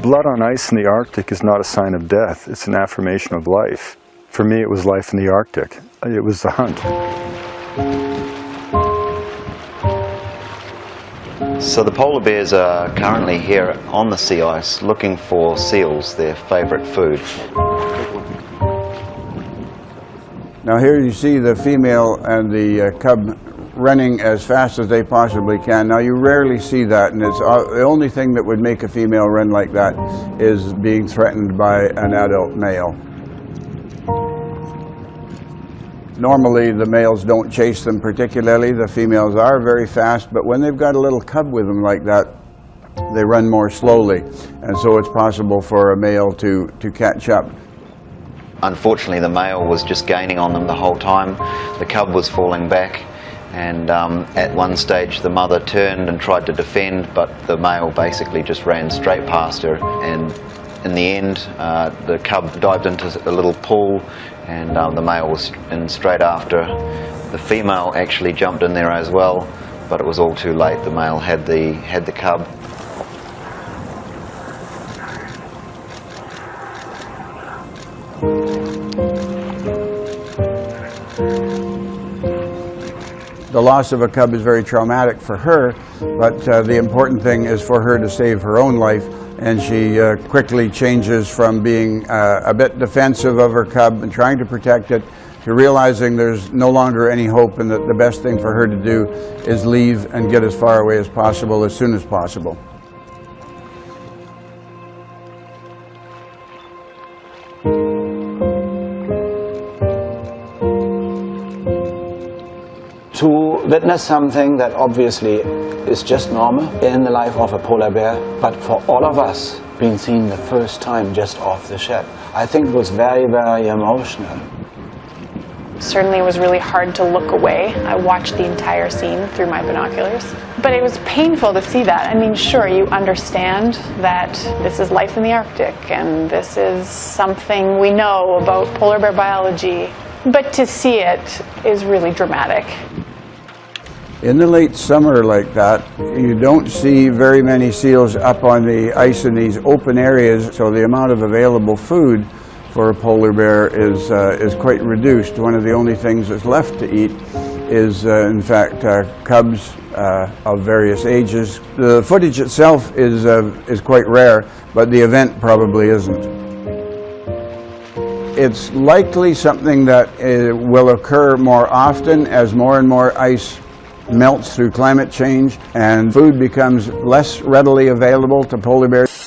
Blood on ice in the Arctic is not a sign of death, it's an affirmation of life. For me, it was life in the Arctic. It was the hunt. So the polar bears are currently here on the sea ice looking for seals, their favourite food. Now here you see the female and the cub running as fast as they possibly can. Now you rarely see that, and it's the only thing that would make a female run like that is being threatened by an adult male. Normally the males don't chase them particularly, the females are very fast, but when they've got a little cub with them like that, they run more slowly, and so it's possible for a male to catch up. Unfortunately, the male was just gaining on them the whole time. The cub was falling back, and at one stage the mother turned and tried to defend, but the male basically just ran straight past her, and in the end the cub dived into a little pool, and the male was in straight after. The female actually jumped in there as well, but it was all too late. The male had the cub. The loss of a cub is very traumatic for her, but the important thing is for her to save her own life, and she quickly changes from being a bit defensive of her cub and trying to protect it to realizing there's no longer any hope, and that the best thing for her to do is leave and get as far away as possible as soon as possible. To witness something that obviously is just normal in the life of a polar bear, but for all of us being seen the first time just off the ship, I think it was very, very emotional. Certainly it was really hard to look away. I watched the entire scene through my binoculars. But it was painful to see that. I mean, sure, you understand that this is life in the Arctic and this is something we know about polar bear biology, but to see it is really dramatic. In the late summer like that, you don't see very many seals up on the ice in these open areas, so the amount of available food for a polar bear is quite reduced. One of the only things that's left to eat is, in fact, cubs of various ages. The footage itself is quite rare, but the event probably isn't. It's likely something that will occur more often as more and more ice melts through climate change and food becomes less readily available to polar bears.